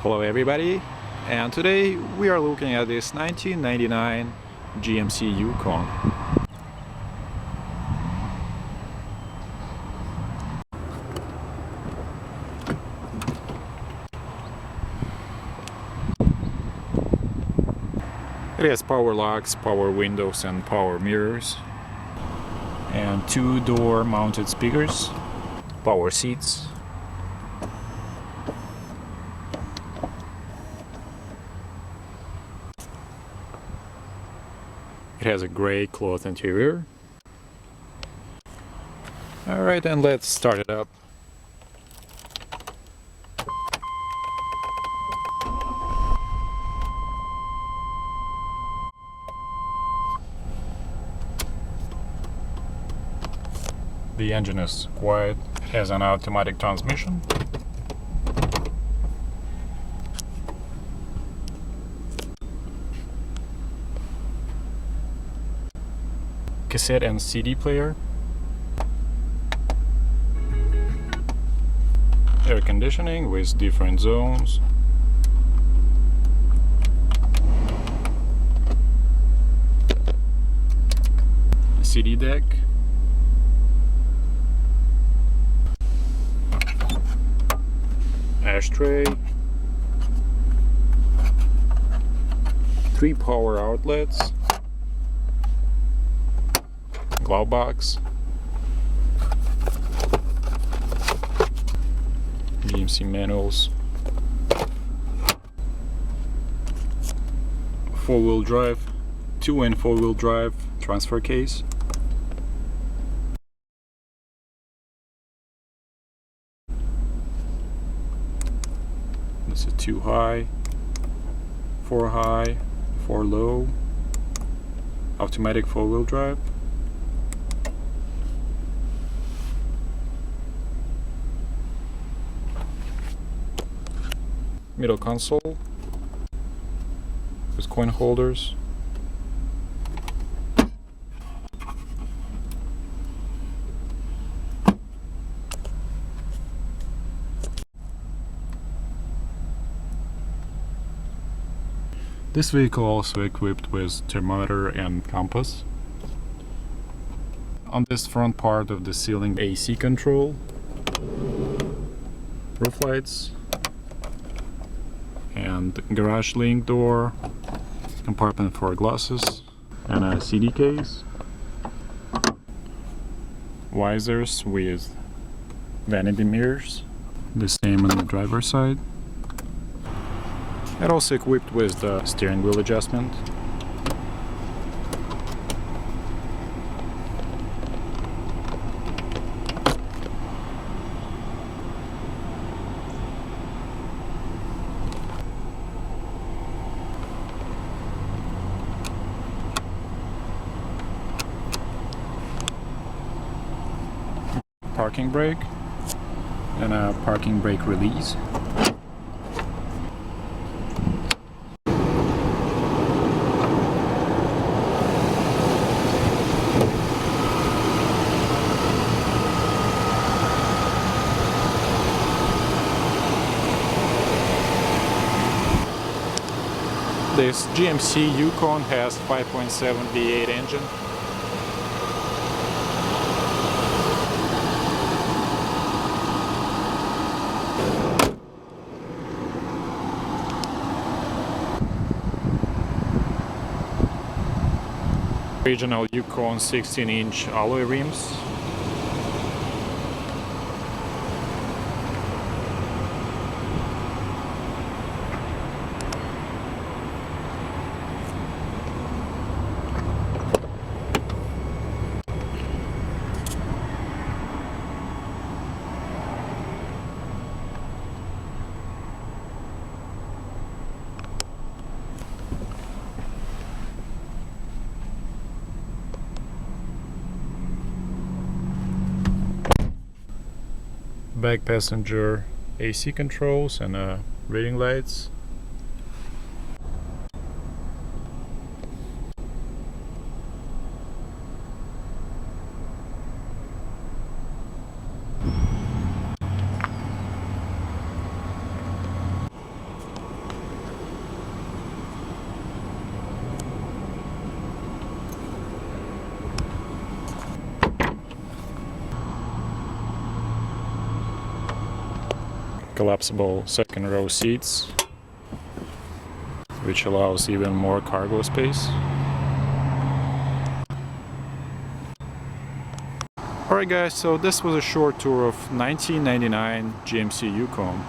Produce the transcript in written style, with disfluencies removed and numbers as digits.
Hello everybody, and today we are looking at this 1999 GMC Yukon. It has power locks, power windows and power mirrors, and two-door mounted speakers, power seats. It has a gray cloth interior. Alright, then let's start it up. The engine is quiet. It has an automatic transmission. Cassette and CD player. Air conditioning with different zones. CD deck. Ashtray. 3 power outlets. Glove box. GMC manuals. 4-wheel drive, 2 and 4-wheel drive transfer case. This is 2 high, 4 high, 4 low, automatic 4-wheel drive. Middle console with coin holders. This vehicle also equipped with thermometer and compass. On this front part of the ceiling, AC control, roof lights, and garage link door, compartment for glasses, and a CD case, visors with vanity mirrors, the same on the driver's side, and also equipped with the steering wheel adjustment. Parking brake and a parking brake release. This GMC Yukon has 5.7 V8 engine. Original Yukon 16-inch alloy rims. Back passenger AC controls and reading lights. collapsible second row seats, which allows even more cargo space. Alright guys, so this was a short tour of 1999 GMC Yukon.